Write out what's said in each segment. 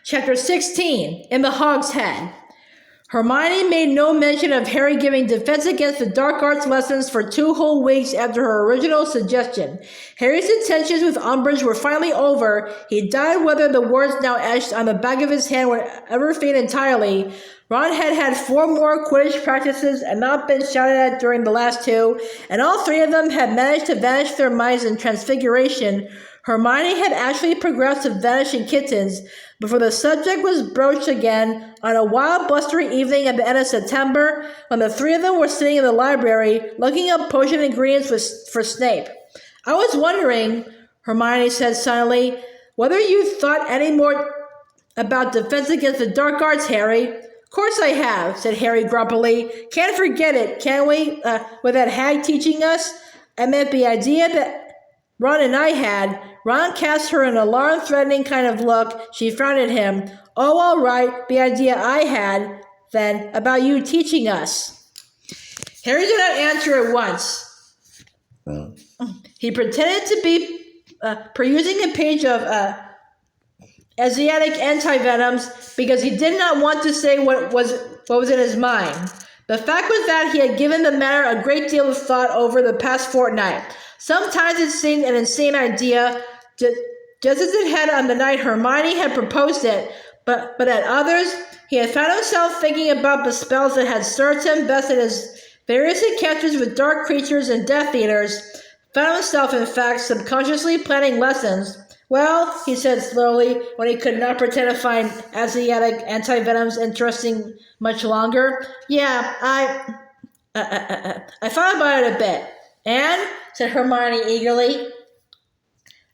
Chapter 16, In the Hog's Head. Hermione made no mention of Harry giving Defense Against the Dark Arts lessons for 2 whole weeks after her original suggestion. Harry's intentions with Umbridge were finally over. He died whether the words now etched on the back of his hand would ever fade entirely. Ron had 4 more Quidditch practices and not been shouted at during the last 2, and all 3 of them had managed to vanish their minds in transfiguration. Hermione had actually progressed to vanishing kittens before the subject was broached again on a wild, blustery evening at the end of September when the 3 of them were sitting in the library looking up potion ingredients for Snape. "I was wondering," Hermione said suddenly, "whether you thought any more about Defense Against the Dark Arts, Harry." "Of course I have," said Harry grumpily. "Can't forget it, can we? With that hag teaching us? I meant the idea that Ron and I had." Ron cast her an alarm-threatening kind of look. She frowned at him. "Oh, all right, the idea I had, then, about you teaching us." Harry did not answer at once. He pretended to be perusing a page of Asiatic anti-venoms because he did not want to say what was in his mind. The fact was that he had given the matter a great deal of thought over the past fortnight. Sometimes it seemed an insane idea, just as it had on the night Hermione had proposed it, but at others, he had found himself thinking about the spells that had served him best in his various encounters with dark creatures and Death Eaters, found himself, in fact, subconsciously planning lessons. "Well," he said slowly, when he could not pretend to find Asiatic anti-venoms interesting much longer. "Yeah, I thought about it a bit." "And?" said Hermione eagerly.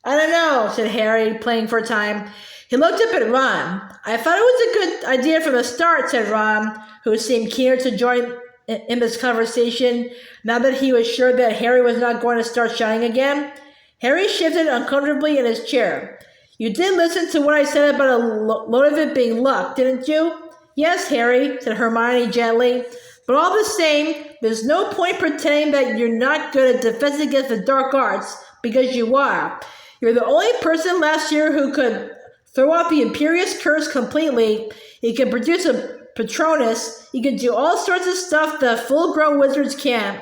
"I don't know," said Harry, playing for time. He looked up at Ron. "I thought it was a good idea from the start," said Ron, who seemed keener to join in this conversation now that he was sure that Harry was not going to start shouting again. Harry shifted uncomfortably in his chair. "You did listen to what I said about a load of it being luck, didn't you?" "Yes, Harry," said Hermione gently. "But all the same, there's no point pretending that you're not good at Defense Against the Dark Arts, because you are. You're the only person last year who could throw off the Imperious Curse completely. You can produce a Patronus. You can do all sorts of stuff that full-grown wizards can't,"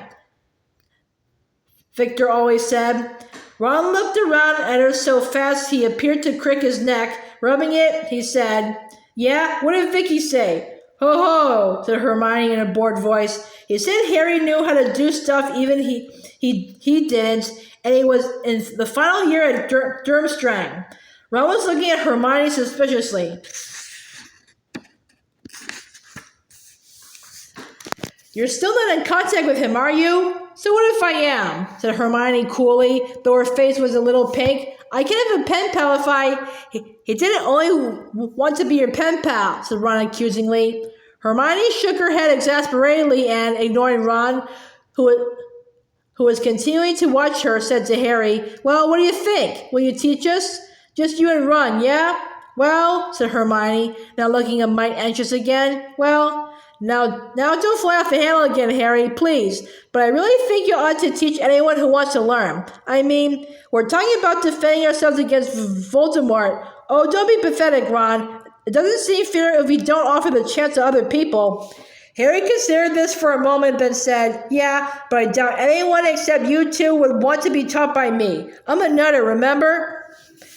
Victor always said. Ron looked around at her so fast he appeared to crick his neck. Rubbing it, he said, "Yeah, what did Vicky say?" "Ho ho," said Hermione in a bored voice. "He said Harry knew how to do stuff even he didn't, and he was in the final year at Durmstrang." Ron was looking at Hermione suspiciously. "You're still not in contact with him, are you?" "So what if I am?" said Hermione coolly, though her face was a little pink. "I can have a pen pal if I—" He didn't only want to be your pen pal," said Ron accusingly. Hermione shook her head exasperatedly and, ignoring Ron, who was continuing to watch her, said to Harry, "Well, what do you think? Will you teach us? Just you and Ron, yeah?" "Well," said Hermione, now looking a mite anxious again. "Well, now don't fly off the handle again, Harry, please. But I really think you ought to teach anyone who wants to learn. I mean, we're talking about defending ourselves against Voldemort. Oh, don't be pathetic, Ron. It doesn't seem fair if we don't offer the chance to other people." Harry considered this for a moment, then said, "Yeah, but I doubt anyone except you two would want to be taught by me. I'm a nutter, remember?"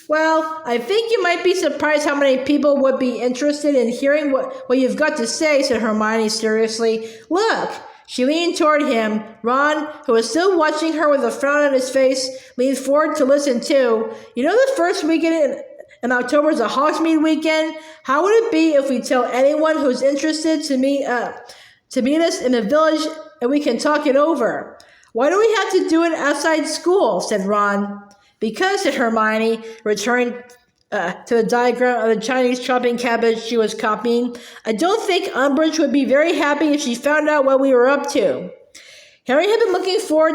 "Well, I think you might be surprised how many people would be interested in hearing what you've got to say," said Hermione seriously. "Look." She leaned toward him. Ron, who was still watching her with a frown on his face, leaned forward to listen too. "You know the first weekend in October is a Hogsmeade weekend? How would it be if we tell anyone who's interested to meet us in the village and we can talk it over?" "Why do we have to do it outside school?" said Ron. "Because," said Hermione, returning to the diagram of the Chinese chopping cabbage she was copying, "I don't think Umbridge would be very happy if she found out what we were up to." Harry had been looking forward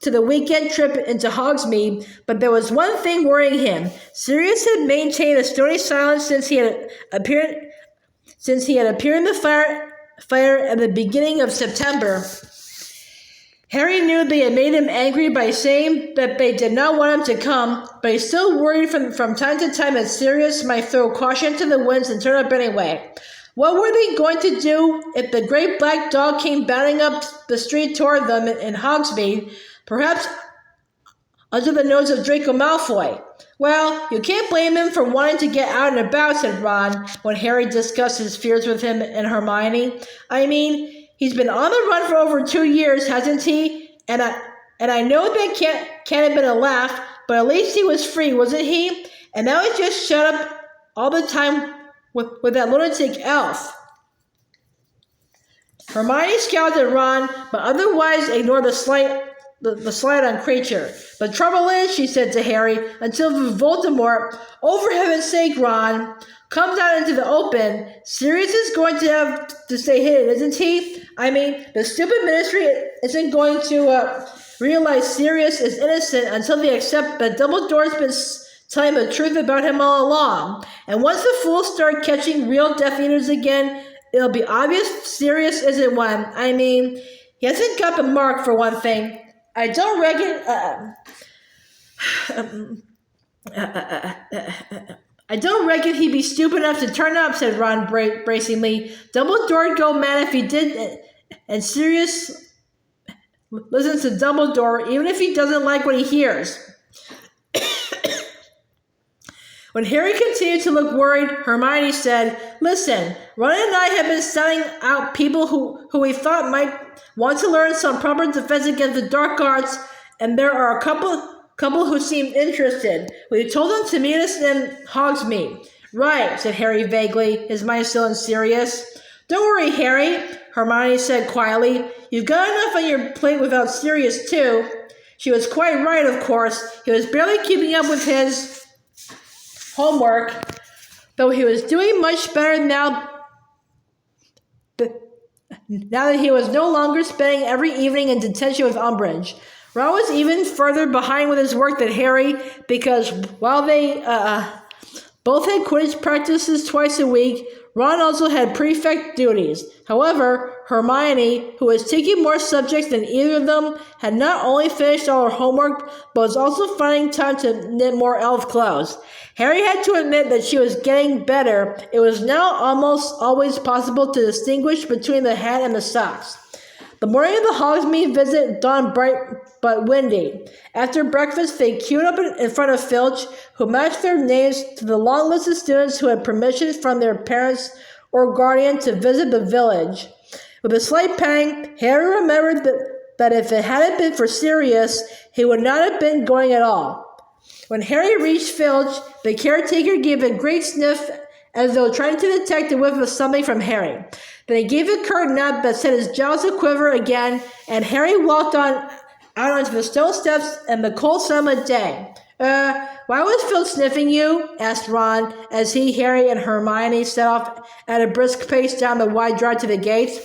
to the weekend trip into Hogsmeade, but there was one thing worrying him. Sirius had maintained a stony silence since he had appeared in the fire at the beginning of September. Harry knew they had made him angry by saying that they did not want him to come, but he still worried from time to time that Sirius might throw caution to the winds and turn up anyway. What were they going to do if the great black dog came bounding up the street toward them in Hogsmeade, perhaps under the nose of Draco Malfoy? Well, you can't blame him for wanting to get out and about, said Ron, when Harry discussed his fears with him and Hermione. I mean, he's been on the run for over 2 years, hasn't he? And I know that can't have been a laugh, but at least he was free, wasn't he? And now he's just shut up all the time with that lunatic elf. Hermione scowled at Ron, but otherwise ignored the slight on creature. The trouble is, she said to Harry, until Voldemort, oh for heaven's sake, Ron, comes out into the open, Sirius is going to have to stay hidden, isn't he? I mean, the stupid ministry isn't going to realize Sirius is innocent until they accept that Dumbledore's been telling the truth about him all along. And once the fools start catching real Death Eaters again, it'll be obvious Sirius isn't one. I mean, he hasn't got the mark for one thing. I don't reckon he'd be stupid enough to turn up, said Ron bracingly. Dumbledore'd go mad if he did, and Sirius listens to Dumbledore even if he doesn't like what he hears. When Harry continued to look worried, Hermione said, listen, Ron and I have been sounding out people who we thought might want to learn some proper defense against the dark arts, and there are a couple who seemed interested. We told them to meet us in Hogsmeade. Right, said Harry vaguely, his mind still in Sirius. Don't worry, Harry, Hermione said quietly. You've got enough on your plate without Sirius, too. She was quite right, of course. He was barely keeping up with his homework, though he was doing much better now that he was no longer spending every evening in detention with Umbridge. Ron was even further behind with his work than Harry, because while they both had Quidditch practices twice a week, Ron also had prefect duties. However, Hermione, who was taking more subjects than either of them, had not only finished all her homework, but was also finding time to knit more elf clothes. Harry had to admit that she was getting better. It was now almost always possible to distinguish between the hat and the socks. The morning of the Hogsmeade visit dawned bright but windy. After breakfast, they queued up in front of Filch, who matched their names to the long list of students who had permission from their parents or guardian to visit the village. With a slight pang, Harry remembered that if it hadn't been for Sirius, he would not have been going at all. When Harry reached Filch, the caretaker gave a great sniff as though trying to detect a whiff of something from Harry. Then he gave a curt nod that set his jaws a-quiver again, and Harry walked out onto the stone steps and the cold summer day. Why was Filch sniffing you? Asked Ron, as he, Harry, and Hermione set off at a brisk pace down the wide drive to the gates.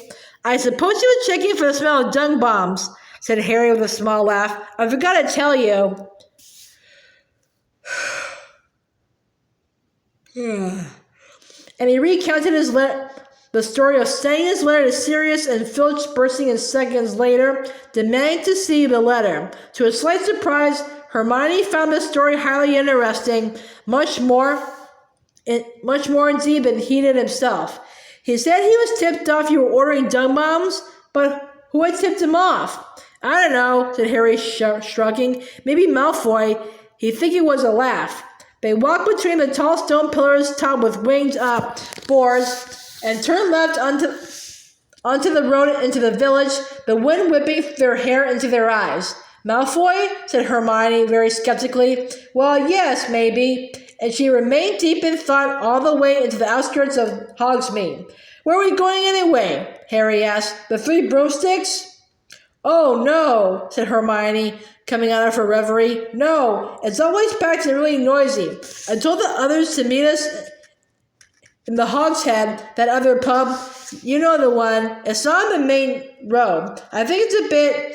I suppose he was checking for the smell of dung bombs, said Harry with a small laugh. I forgot to tell you. And he recounted the story of sending his letter to Sirius and Filch bursting in seconds later, demanding to see the letter. To his slight surprise, Hermione found the story highly interesting, much more indeed than he did himself. He said he was tipped off you were ordering dung bombs, but who had tipped him off? I don't know, said Harry, shrugging. Maybe Malfoy. He'd think it was a laugh. They walked between the tall stone pillars topped with winged boars and turned left onto the road into the village, the wind whipping their hair into their eyes. Malfoy? Said Hermione very skeptically. Well, yes, maybe. And she remained deep in thought all the way into the outskirts of Hogsmeade. Where are we going anyway? Harry asked. The Three Broomsticks? Oh, no, said Hermione, coming out of her reverie. No, it's always packed and really noisy. I told the others to meet us in the Hogshead, that other pub. You know the one. It's on the main road. I think it's a bit,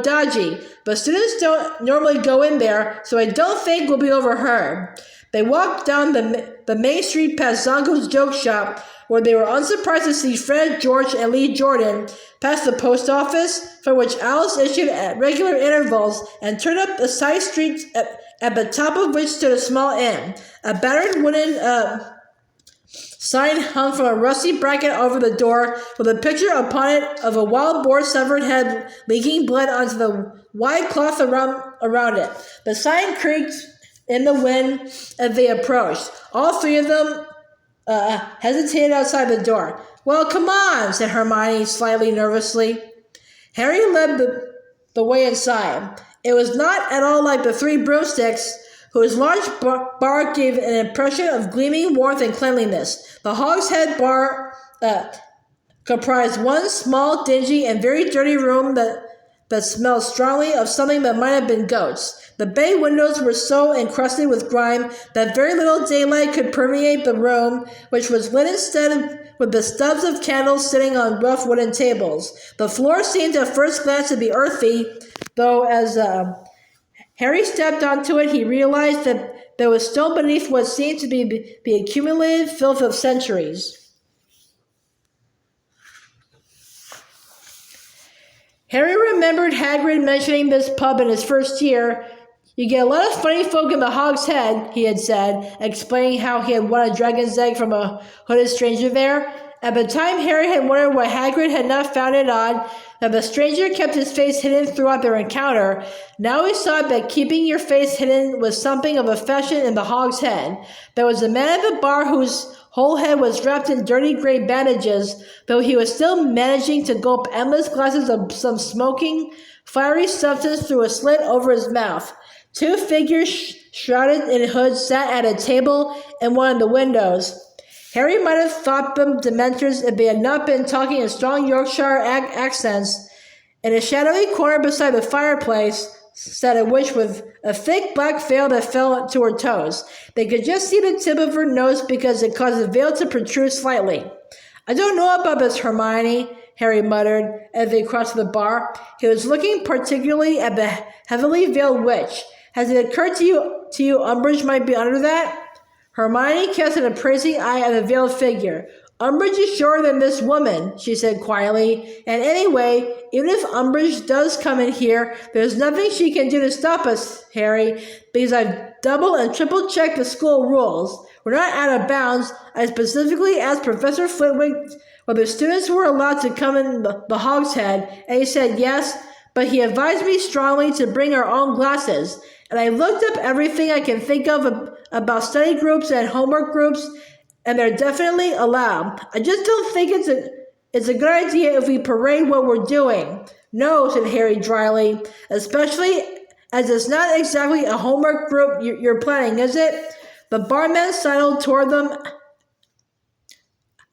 dodgy. But students don't normally go in there, so I don't think we'll be overheard. They walked down the main street past Zonko's joke shop, where they were unsurprised to see Fred, George, and Lee Jordan, past the post office, from which Alice issued at regular intervals, and turned up a side street at the top of which stood a small inn. A battered wooden sign hung from a rusty bracket over the door, with a picture upon it of a wild boar's severed head leaking blood onto the wide cloth around it. The sign creaked in the wind as they approached. All three of them hesitated outside the door. "Well, come on," said Hermione slightly nervously. Harry led the way inside. It was not at all like the Three Broomsticks, whose large bar gave an impression of gleaming warmth and cleanliness. The Hogshead bar comprised one small, dingy, and very dirty room that smelled strongly of something that might have been goats. The bay windows were so encrusted with grime that very little daylight could permeate the room, which was lit instead with the stubs of candles sitting on rough wooden tables. The floor seemed at first glance to be earthy, though as Harry stepped onto it, he realized that there was stone beneath what seemed to be the accumulated filth of centuries. Harry remembered Hagrid mentioning this pub in his first year. "You get a lot of funny folk in the Hog's Head," he had said, explaining how he had won a dragon's egg from a hooded stranger there. At the time, Harry had wondered why Hagrid had not found it odd that the stranger kept his face hidden throughout their encounter. Now he saw that keeping your face hidden was something of a fashion in the Hog's Head. There was a man at the bar whose whole head was wrapped in dirty gray bandages, though he was still managing to gulp endless glasses of some smoking, fiery substance through a slit over his mouth. Two figures shrouded in hoods sat at a table in one of the windows. Harry might have thought them Dementors if they had not been talking in strong Yorkshire accents. In a shadowy corner beside the fireplace sat a witch with a thick black veil that fell to her toes. They could just see the tip of her nose because it caused the veil to protrude slightly. "I don't know about this, Hermione," Harry muttered as they crossed the bar. He was looking particularly at the heavily veiled witch. "Has it occurred to you Umbridge might be under that?" Hermione cast an appraising eye at the veiled figure. "Umbridge is shorter than this woman," she said quietly. "And anyway, even if Umbridge does come in here, there's nothing she can do to stop us, Harry, because I've double and triple checked the school rules. We're not out of bounds. I specifically asked Professor Flitwick whether students were allowed to come in the Hog's Head, and he said yes, but he advised me strongly to bring our own glasses. And I looked up everything I can think of about study groups and homework groups, and they're definitely allowed. I just don't think it's a good idea if we parade what we're doing." "No," said Harry dryly, "especially as it's not exactly a homework group you're planning, is it?" The barman sidled toward them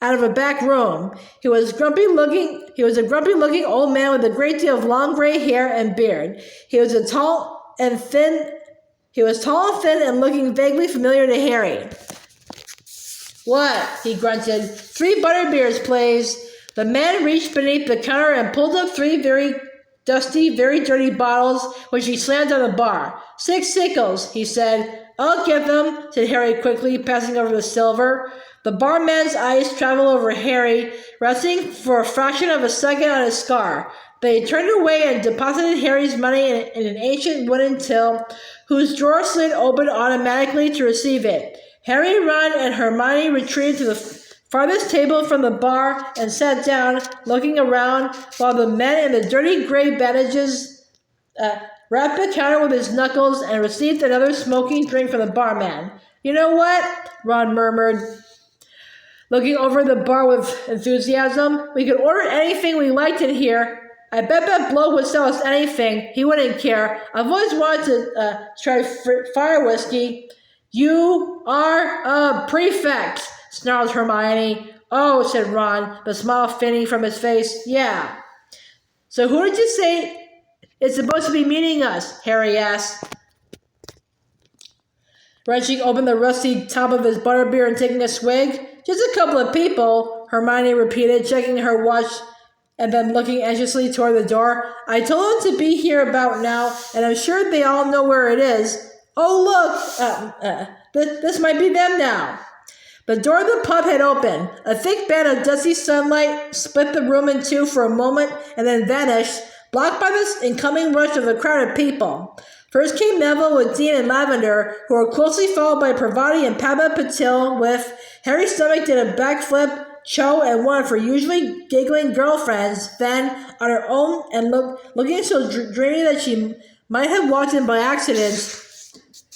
out of a back room. He was a grumpy looking old man with a great deal of long gray hair and beard. He was tall and thin and looking vaguely familiar to Harry. "What?" he grunted. "3 butterbeers, please." The man reached beneath the counter and pulled up 3 very dusty, very dirty bottles, which he slammed on the bar. "6 sickles," he said. "I'll get them," said Harry quickly, passing over the silver. The barman's eyes traveled over Harry, resting for a fraction of a second on his scar. They turned away and deposited Harry's money in an ancient wooden till, whose drawer slid open automatically to receive it. Harry, Ron, and Hermione retreated to the farthest table from the bar and sat down, looking around, while the man in the dirty gray bandages rapped the counter with his knuckles and received another smoking drink from the barman. "You know what?" Ron murmured, looking over the bar with enthusiasm. "We could order anything we liked in here. I bet that bloke would sell us anything. He wouldn't care. I've always wanted to try fire whiskey." "You are a prefect," snarled Hermione. "Oh," said Ron, the smile fading from his face. "Yeah." "So who did you say is supposed to be meeting us?" Harry asked, wrenching open the rusty top of his butterbeer and taking a swig. "Just a couple of people," Hermione repeated, checking her watch and then looking anxiously toward the door. "I told them to be here about now, and I'm sure they all know where it is." "Oh, look!" This might be them now. The door of the pub had opened. A thick band of dusty sunlight split the room in two for a moment and then vanished, blocked by the incoming rush of a crowd of people. First came Neville with Dean and Lavender, who were closely followed by Parvati and Padma Patil with Harry's stomach did a backflip, Cho and one of her usually giggling girlfriends, then, on her own and looking so dreamy that she might have walked in by accident,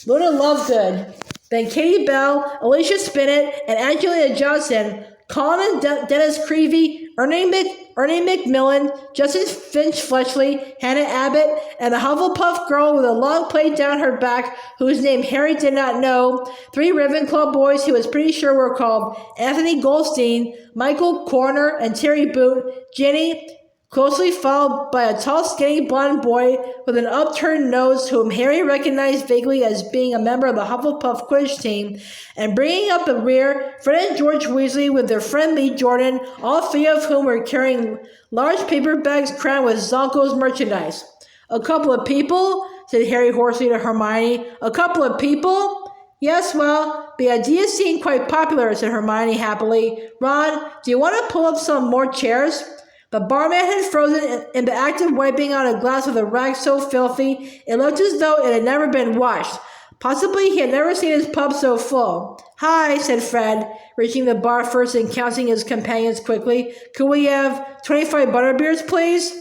Luna Lovegood, then Katie Bell, Alicia Spinnet, and Angelina Johnson, Colin and Dennis Creevy, Ernie McMillan, Justin Finch Fletchley, Hannah Abbott, and a Hufflepuff girl with a long plait down her back whose name Harry did not know, 3 Ravenclaw boys he was pretty sure were called Anthony Goldstein, Michael Corner, and Terry Boot, Ginny, closely followed by a tall, skinny blonde boy with an upturned nose whom Harry recognized vaguely as being a member of the Hufflepuff Quidditch team, and bringing up the rear, Fred and George Weasley with their friend Lee Jordan, all 3 of whom were carrying large paper bags crammed with Zonko's merchandise. "A couple of people?" said Harry hoarsely to Hermione. "A couple of people?" "Yes, well, the idea seemed quite popular," said Hermione happily. "Ron, do you want to pull up some more chairs?" The barman had frozen in the act of wiping out a glass with a rag so filthy it looked as though it had never been washed. Possibly he had never seen his pub so full. "Hi," said Fred, reaching the bar first and counting his companions quickly. "Could we have 25 butterbeers, please?"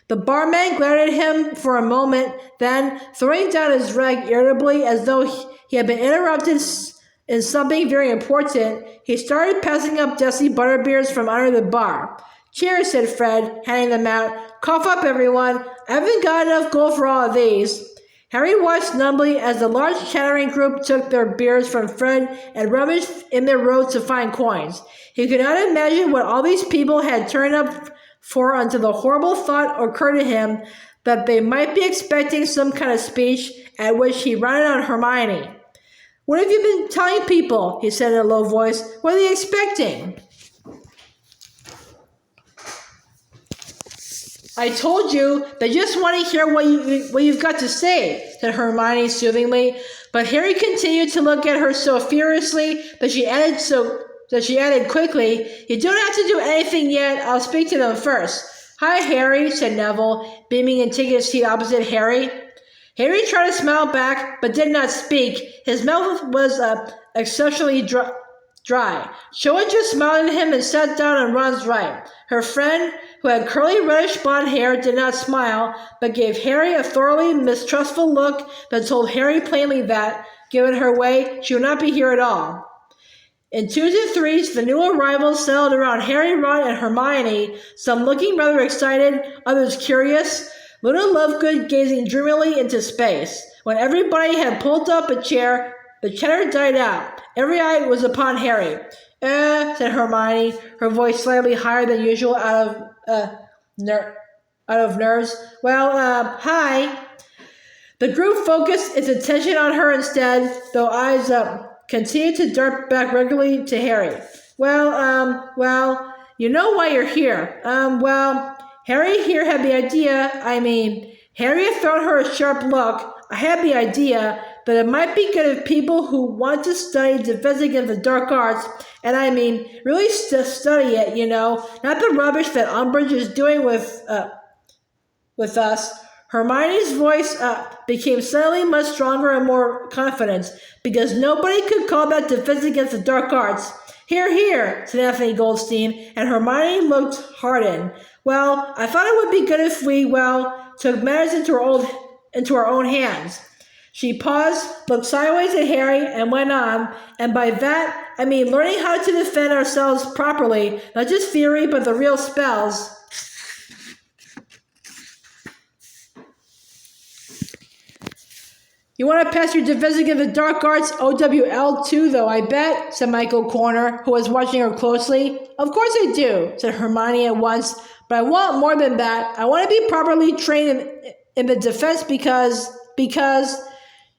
The barman glared at him for a moment, then, throwing down his rag irritably as though he had been interrupted in something very important, he started passing up dusty butterbeers from under the bar. "Cheers," said Fred, handing them out. "Cough up, everyone. I haven't got enough gold for all of these." Harry watched numbly as the large chattering group took their beers from Fred and rummaged in their robes to find coins. He could not imagine what all these people had turned up for until the horrible thought occurred to him that they might be expecting some kind of speech, at which he rounded on Hermione. "What have you been telling people?" he said in a low voice. "What are they expecting?" "I told you, they just want to hear what you've got to say," said Hermione soothingly, but Harry continued to look at her so furiously that she added quickly, "You don't have to do anything yet, I'll speak to them first." "Hi, Harry," said Neville, beaming and taking a seat opposite Harry. Harry tried to smile back, but did not speak. His mouth was exceptionally dry. Cho had just smiled at him and sat down on Ron's right. Her friend, who had curly reddish blonde hair, did not smile, but gave Harry a thoroughly mistrustful look that told Harry plainly that, given her way, she would not be here at all. In 2s and 3s, the new arrivals settled around Harry, Ron, and Hermione, some looking rather excited, others curious, Luna Lovegood gazing dreamily into space. When everybody had pulled up a chair, the chatter died out. Every eye was upon Harry. Said Hermione, her voice slightly higher than usual out of nerves. "Well, hi." The group focused its attention on her instead, though eyes continued to dart back regularly to Harry. Well, you know why you're here. Harry here had the idea, Harry had thrown her a sharp look. I had the idea that it might be good if people who want to study defense against the dark arts, and really study it, not the rubbish that Umbridge is doing with us. Hermione's voice became suddenly much stronger and more confident, because nobody could call that defense against the dark arts. "Hear, hear," said Anthony Goldstein, and Hermione looked hardened. "Well, I thought it would be good if we, took matters into our own hands." She paused, looked sideways at Harry, and went on, and by that, learning how to defend ourselves properly, not just theory, but the real spells. "You want to pass your defense against the dark arts OWL too, though, I bet," said Michael Corner, who was watching her closely. "Of course I do," said Hermione at once, "but I want more than that. I want to be properly trained in the defense because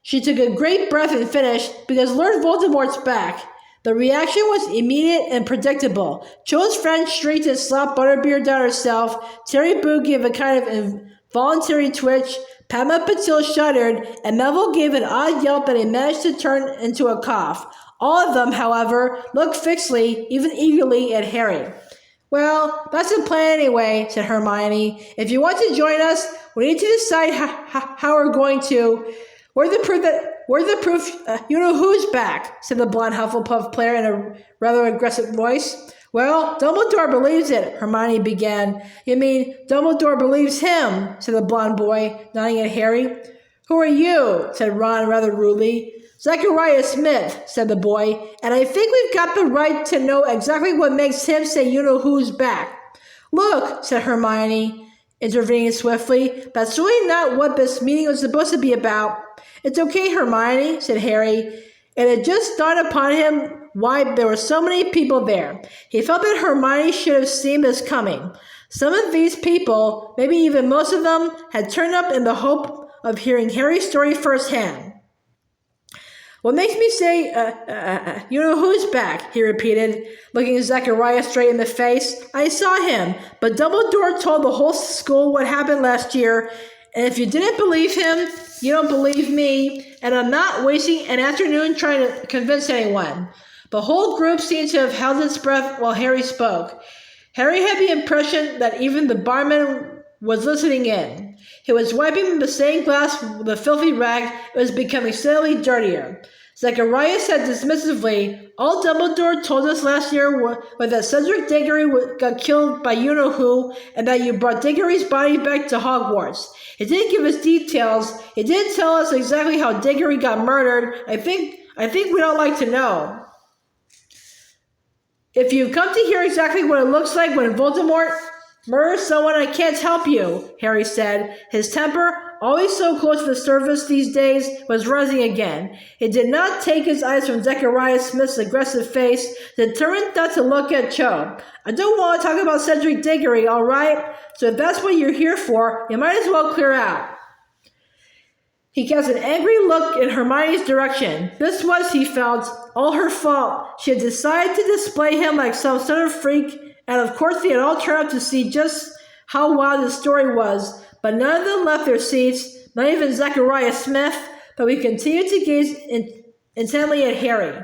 she took a great breath and finished, because Lord Voldemort's back." The reaction was immediate and predictable. Cho's friend shrieked and slopped butterbeer down herself. Terry Boo gave a kind of voluntary twitch, Padma Patil shuddered, and Neville gave an odd yelp that he managed to turn into a cough. All of them, however, looked fixedly, even eagerly, at Harry. Well, that's the plan anyway, said Hermione. If you want to join us, we need to decide how we're going to. Where's the proof you know who's back, said the blonde Hufflepuff player in a rather aggressive voice. Well, Dumbledore believes it, Hermione began. You mean Dumbledore believes him, said the blonde boy, nodding at Harry. Who are you, said Ron rather rudely. Zachariah Smith, said the boy, and I think we've got the right to know exactly what makes him say you-know-who's back. Look, said Hermione, intervening swiftly, that's really not what this meeting was supposed to be about. It's okay, Hermione, said Harry, and it just dawned upon him why there were so many people there. He felt that Hermione should have seen this coming. Some of these people, maybe even most of them, had turned up in the hope of hearing Harry's story firsthand. What makes me say, you know who's back, he repeated, looking Zachariah straight in the face. I saw him, but Dumbledore told the whole school what happened last year, and if you didn't believe him, you don't believe me, and I'm not wasting an afternoon trying to convince anyone. The whole group seemed to have held its breath while Harry spoke. Harry had the impression that even the barman was listening in. He was wiping the stained glass with a filthy rag. It was becoming steadily dirtier. Zachariah said dismissively, all Dumbledore told us last year was that Cedric Diggory got killed by you-know-who, and that you brought Diggory's body back to Hogwarts. He didn't give us details. He didn't tell us exactly how Diggory got murdered. I think we don't like to know. If you've come to hear exactly what it looks like when Voldemort murders someone, I can't help you, Harry said. His temper, always so close to the surface these days, was rising again. He did not take his eyes from Zachariah Smith's aggressive face, determined not to look at Cho. I don't want to talk about Cedric Diggory, all right? So if that's what you're here for, you might as well clear out. He cast an angry look in Hermione's direction. This was, he felt, all her fault. She had decided to display him like some sort of freak, and of course they had all turned out to see just how wild the story was. But none of them left their seats, not even Zachariah Smith, but we continued to gaze intently at Harry.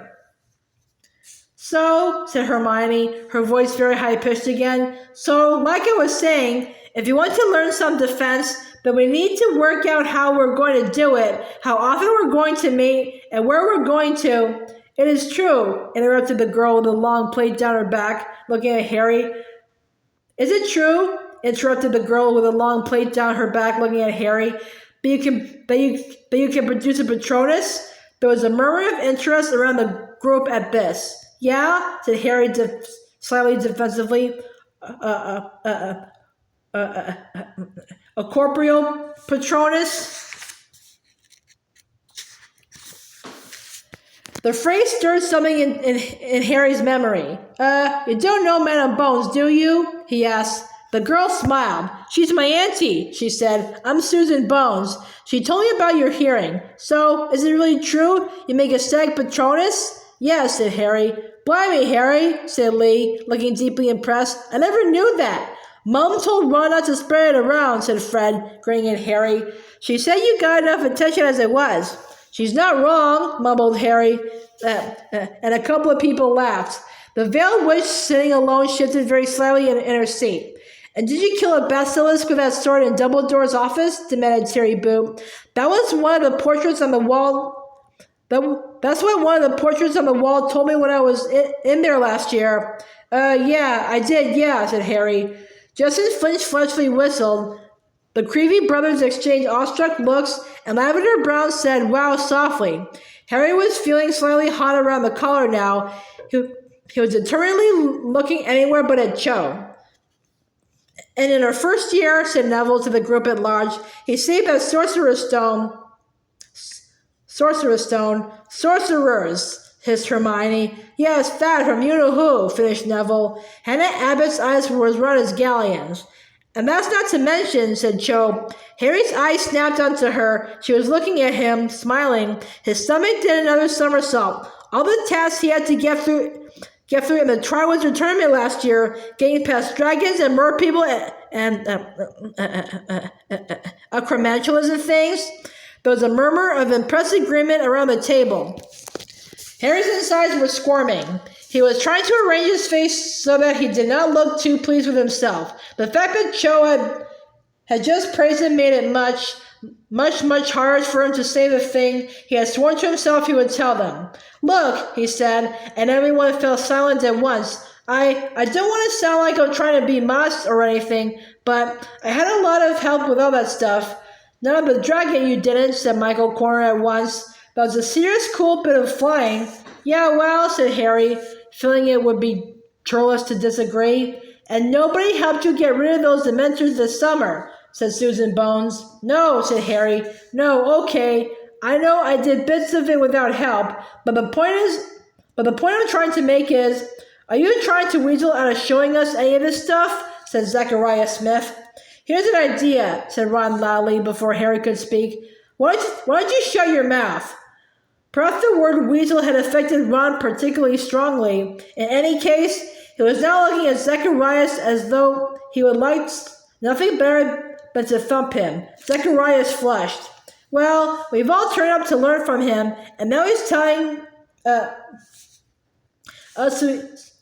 So, said Hermione, her voice very high-pitched again, so, like I was saying, if you want to learn some defense, then we need to work out how we're going to do it, how often we're going to meet, and where we're going to. It is true, interrupted the girl with a long plait down her back, looking at Harry. Is it true? Interrupted the girl with a long plait down her back, looking at Harry. But you can produce a Patronus? There was a murmur of interest around the group at this. Yeah? Said Harry slightly defensively. A corporeal Patronus? The phrase stirred something in Harry's memory. You don't know Madame Bones, do you? He asked. The girl smiled. She's my auntie, she said. I'm Susan Bones. She told me about your hearing. So, is it really true? You make a stag Patronus? Yes, said Harry. Blimey, Harry, said Lee, looking deeply impressed. I never knew that. Mom told Ron not to spread it around, said Fred, grinning at Harry. She said you got enough attention as it was. She's not wrong, mumbled Harry, and a couple of people laughed. The veiled witch, sitting alone, shifted very slightly in her seat. And did you kill a basilisk with that sword in Dumbledore's office? Demanded Terry Boo. That was one of the portraits on the wall. That's what one of the portraits on the wall told me when I was in there last year. Yeah, I did, yeah, said Harry. Just as Flinch Fletchley whistled, the Creevy brothers exchanged awestruck looks, and Lavender Brown said, wow, softly. Harry was feeling slightly hot around the collar now. He was determinedly looking anywhere but at Cho. And in her first year, said Neville to the group at large, he saved that Sorcerer's Stone. Sorcerers, hissed Hermione. Yes, that from you-know-who, finished Neville. Hannah Abbott's eyes were as red as galleons. And that's not to mention, said Cho. Harry's eyes snapped onto her. She was looking at him, smiling. His stomach did another somersault. All the tasks he had to get through get through in the Triwizard Tournament last year, getting past dragons and mer people and acromantulas and things. There was a murmur of impressed agreement around the table. Harry's insides were squirming. He was trying to arrange his face so that he did not look too pleased with himself. The fact that Cho had just praised him made it much harder for him to say the thing he had sworn to himself he would tell them. Look, he said, and everyone fell silent at once. I don't want to sound like I'm trying to be modest or anything, but I had a lot of help with all that stuff. None of the dragon you didn't, said Michael Corner at once. That was a serious cool bit of flying. Yeah, well, said Harry, feeling it would be churlish to disagree. And nobody helped you get rid of those dementors this summer, said Susan Bones. No, said Harry. No, okay. I know I did bits of it without help, but the point I'm trying to make is, are you trying to weasel out of showing us any of this stuff? Said Zachariah Smith. Here's an idea, said Ron loudly before Harry could speak. Why don't you shut your mouth? Perhaps the word weasel had affected Ron particularly strongly. In any case, he was now looking at Zacharias as though he would like nothing better than to thump him. Zacharias flushed. Well, we've all turned up to learn from him, and now he's telling us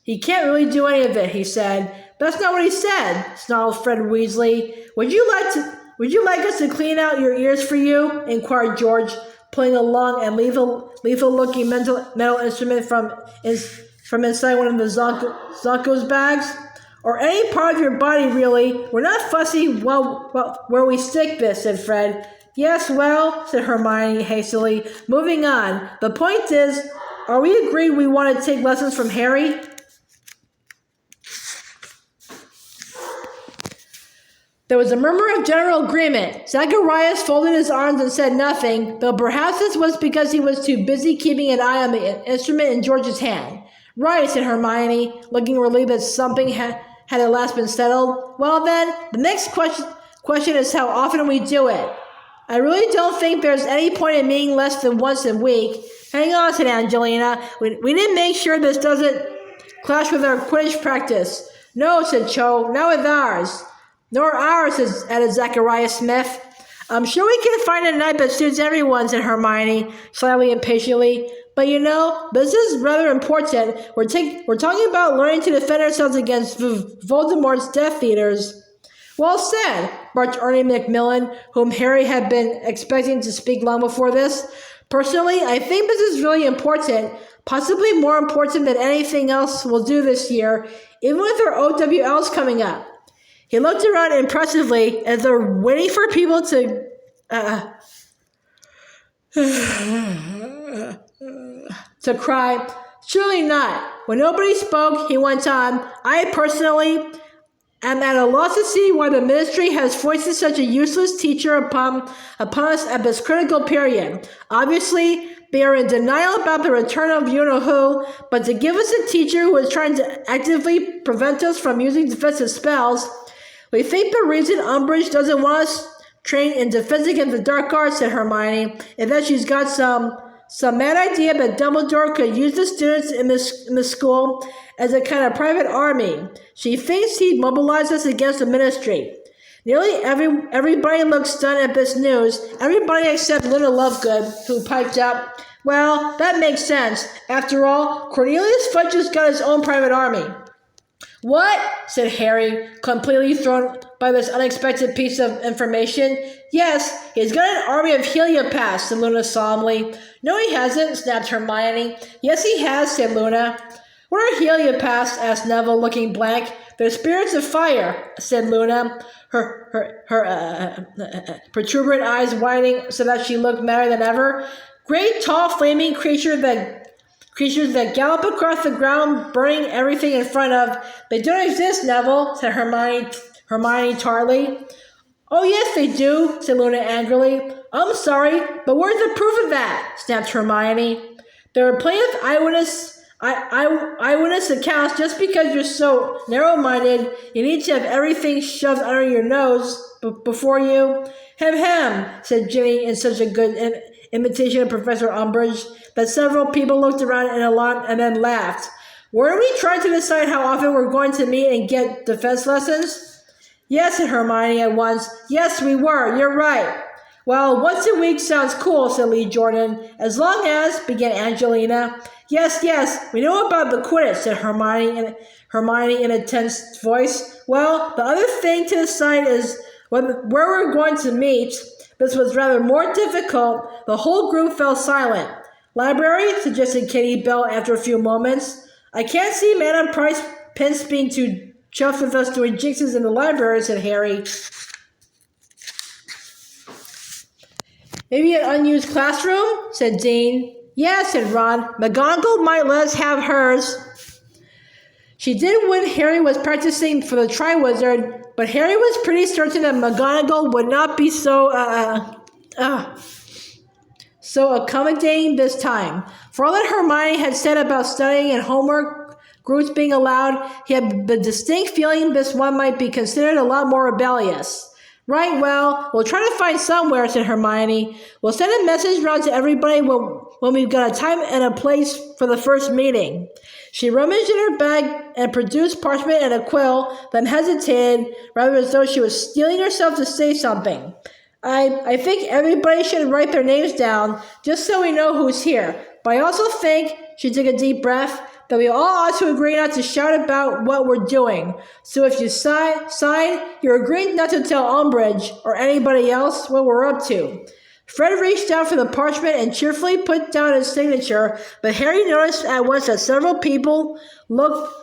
he can't really do any of it, he said. That's not what he said, snarled Fred Weasley. Would you like us to clean out your ears for you? Inquired George, pulling a long and lethal-looking metal instrument from inside one of the Zonko's bags. Or any part of your body, really. We're not fussy where we stick this, said Fred. Yes, well, said Hermione hastily. Moving on. The point is, are we agreed we want to take lessons from Harry? There was a murmur of general agreement. Zacharias folded his arms and said nothing, though perhaps this was because he was too busy keeping an eye on the instrument in George's hand. Right, said Hermione, looking relieved that something had at last been settled. Well then, the next question is how often we do it. I really don't think there's any point in meeting less than once a week. Hang on, said Angelina. We didn't make sure this doesn't clash with our Quidditch practice. No, said Cho, not with ours. Nor ours, added Zachariah Smith. I'm sure we can find a night that suits everyone, said Hermione, slightly impatiently. But you know, this is rather important. We're talking about learning to defend ourselves against Voldemort's Death Eaters. Well said, barked Ernie Macmillan, whom Harry had been expecting to speak long before this. Personally, I think this is really important, possibly more important than anything else we'll do this year, even with our OWLs coming up. He looked around impressively as though waiting for people to cry. Surely not. When nobody spoke, he went on, I personally am at a loss to see why the ministry has foisted such a useless teacher upon us at this critical period. Obviously, they are in denial about the return of you-know-who, but to give us a teacher who is trying to actively prevent us from using defensive spells, we think the reason Umbridge doesn't want us trained in defense against the dark arts, said Hermione, is that she's got some mad idea that Dumbledore could use the students in this school as a kind of private army. She thinks he'd mobilize us against the ministry. Nearly everybody looked stunned at this news, everybody except Luna Lovegood, who piped up, well, that makes sense. After all, Cornelius Fudge has got his own private army. What? Said Harry, completely thrown by this unexpected piece of information. Yes, he's got an army of Heliopaths, said Luna solemnly. No, he hasn't, snapped Hermione. Yes, he has, said Luna. What are Heliopaths? Asked Neville, looking blank. They're spirits of fire, said Luna, her protuberant eyes widening so that she looked madder than ever. Great, tall, flaming creatures that gallop across the ground, burning everything in front of. They don't exist, Neville, said Hermione tartly. Oh, yes, they do, said Luna angrily. I'm sorry, but where's the proof of that? Snapped Hermione. There are plenty of eyewitness accounts. Just because you're so narrow-minded, you need to have everything shoved under your nose before you. Hem, said Ginny in such a good imitation of Professor Umbridge that several people looked around in alarm and then laughed. Weren't we trying to decide how often we're going to meet and get defense lessons? Yes, said Hermione at once. Yes, we were. You're right. Well, once a week sounds cool, said Lee Jordan. As long as, began Angelina. Yes, we know about the Quidditch, said Hermione in a tense voice. Well, the other thing to decide is where we're going to meet. This was rather more difficult. The whole group fell silent. Library, suggested Katie Bell after a few moments. I can't see Madame Price Pence being too chuffed with us doing jinxes in the library, said Harry. Maybe an unused classroom, said Dean. Yeah, said Ron. McGonagall might let us have hers. She did when Harry was practicing for the Triwizard, but Harry was pretty certain that McGonagall would not be so accommodating this time. For all that Hermione had said about studying and homework groups being allowed, he had the distinct feeling this one might be considered a lot more rebellious. Right, well, we'll try to find somewhere, said Hermione. We'll send a message around to everybody when we've got a time and a place for the first meeting. She rummaged in her bag and produced parchment and a quill, then hesitated, rather as though she was steeling herself to say something. I think everybody should write their names down, just so we know who's here. But I also think, she took a deep breath, that we all ought to agree not to shout about what we're doing. So if you sign, you're agreeing not to tell Umbridge or anybody else what we're up to. Fred reached out for the parchment and cheerfully put down his signature, but Harry noticed at once that several people looked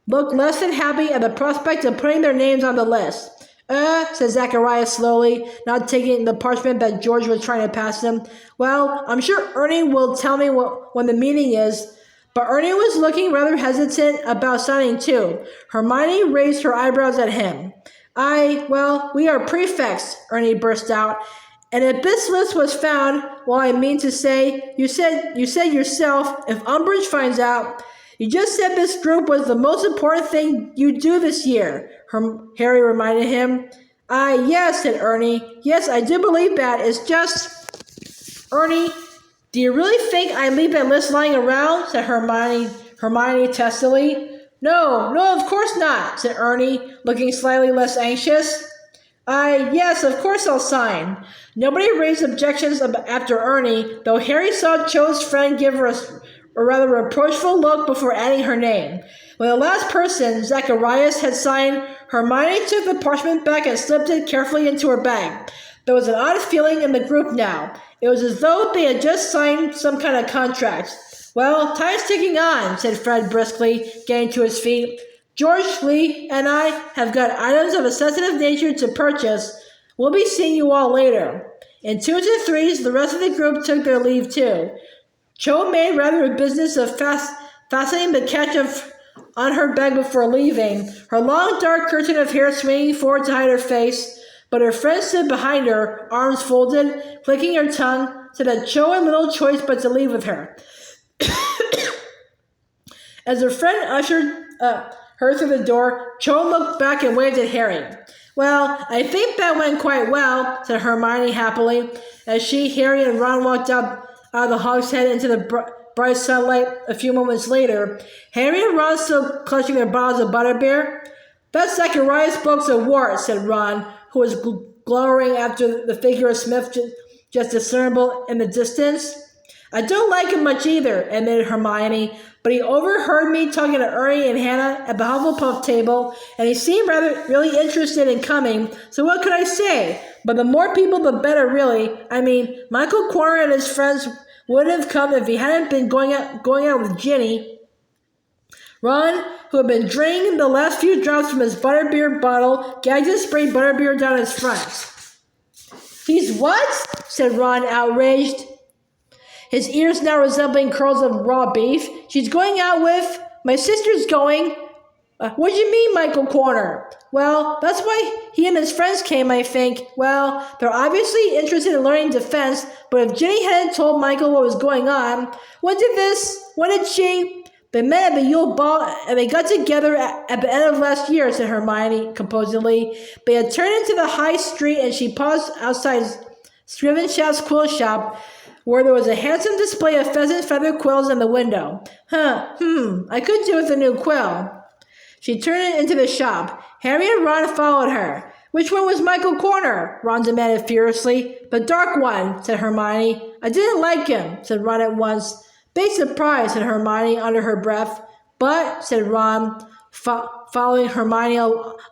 less than happy at the prospect of putting their names on the list. Said Zacharias slowly, not taking the parchment that George was trying to pass him. Well, I'm sure Ernie will tell me when the meeting is. But Ernie was looking rather hesitant about signing too. Hermione raised her eyebrows at him. We are prefects, Ernie burst out. And if this list was found, well, I mean to say, you said yourself, if Umbridge finds out, you just said this group was the most important thing you do this year, Harry reminded him. Yes, said Ernie. Yes, I do believe that. It's just, Ernie, do you really think I leave that list lying around? Said Hermione testily. No, of course not, said Ernie, looking slightly less anxious. Yes, of course I'll sign. Nobody raised objections after Ernie, though Harry saw Cho's friend give her a rather reproachful look before adding her name. When the last person, Zacharias, had signed, Hermione took the parchment back and slipped it carefully into her bag. There was an odd feeling in the group now. It was as though they had just signed some kind of contract. Well, time's ticking on, said Fred briskly, getting to his feet. George, Lee, and I have got items of a sensitive nature to purchase. We'll be seeing you all later. In twos and threes, the rest of the group took their leave too. Cho made rather a business of fastening the catch on her bag before leaving, her long dark curtain of hair swinging forward to hide her face. But her friend stood behind her, arms folded, clicking her tongue, so that Cho had little choice but to leave with her. As her friend ushered her through the door, Cho looked back and waved at Harry. Well, I think that went quite well, said Hermione happily, as she, Harry, and Ron walked out of the hogshead into the bright sunlight a few moments later. Harry and Ron still clutching their bottles of butterbeer. That's Zacharias' books of war, said Ron, who was glowering after the figure of Smith just discernible in the distance. I don't like him much either, admitted Hermione, but he overheard me talking to Ernie and Hannah at the Hufflepuff table, and he seemed really interested in coming, so what could I say? But the more people, the better, really. I mean, Michael Corner and his friends wouldn't have come if he hadn't been going out with Ginny. Ron, who had been draining the last few drops from his butterbeer bottle, gagged and sprayed butterbeer down his front. He's what? Said Ron, outraged, his ears now resembling curls of raw beef. She's going out with... My sister's going... What do you mean, Michael Corner? Well, that's why he and his friends came, I think. Well, they're obviously interested in learning defense, but if Ginny hadn't told Michael what was going on... When did she... They met at the Yule Ball, and they got together at the end of last year, said Hermione composedly. They had turned into the high street, and she paused outside Scrivenshaft's quill shop, where there was a handsome display of pheasant feather quills in the window. I could do with a new quill. She turned into the shop. Harry and Ron followed her. Which one was Michael Corner? Ron demanded furiously. The dark one, said Hermione. I didn't like him, said Ron at once. Big surprise, said Hermione under her breath. But, said Ron, following Hermione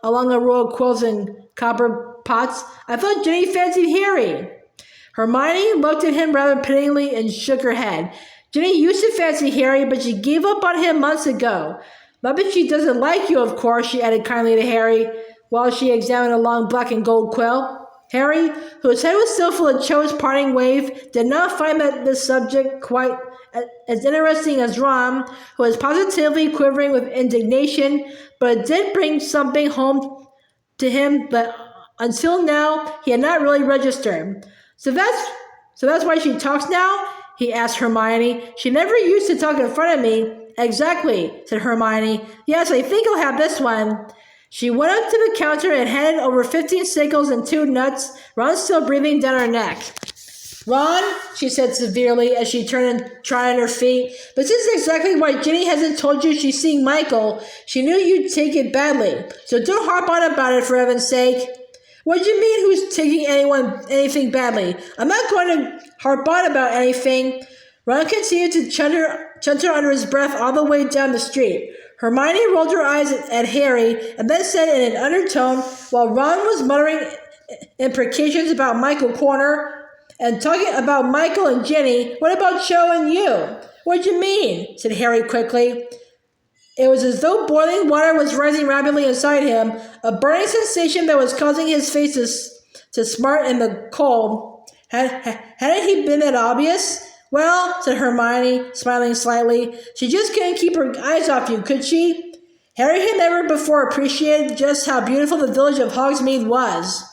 along a row of quills and copper pots, I thought Ginny fancied Harry. Hermione looked at him rather pityingly and shook her head. Ginny used to fancy Harry, but she gave up on him months ago. Not that she doesn't like you, of course, she added kindly to Harry, while she examined a long black and gold quill. Harry, whose head was still full of Cho's parting wave, did not find this subject quite as interesting as Ron, who was positively quivering with indignation, but it did bring something home to him that until now he had not really registered. So that's why she talks now? He asked Hermione. She never used to talk in front of me. Exactly, said Hermione. Yes, I think I'll have this one. She went up to the counter and handed over 15 sickles and 2 nuts, Ron still breathing down her neck. Ron, she said severely as she turned and trod on her feet, this is exactly why Ginny hasn't told you she's seeing Michael. She knew you'd take it badly, so don't harp on about it for heaven's sake. What do you mean who's taking anything badly? I'm not going to harp on about anything. Ron continued to chunder under his breath all the way down the street. Hermione rolled her eyes at Harry and then said in an undertone, while Ron was muttering imprecations about Michael Corner and talking about Michael and Ginny, what about Cho and you? What do you mean? Said Harry quickly. It was as though boiling water was rising rapidly inside him, a burning sensation that was causing his face to smart in the cold. Hadn't he been that obvious? Well, said Hermione, smiling slightly, she just couldn't keep her eyes off you, could she? Harry had never before appreciated just how beautiful the village of Hogsmeade was.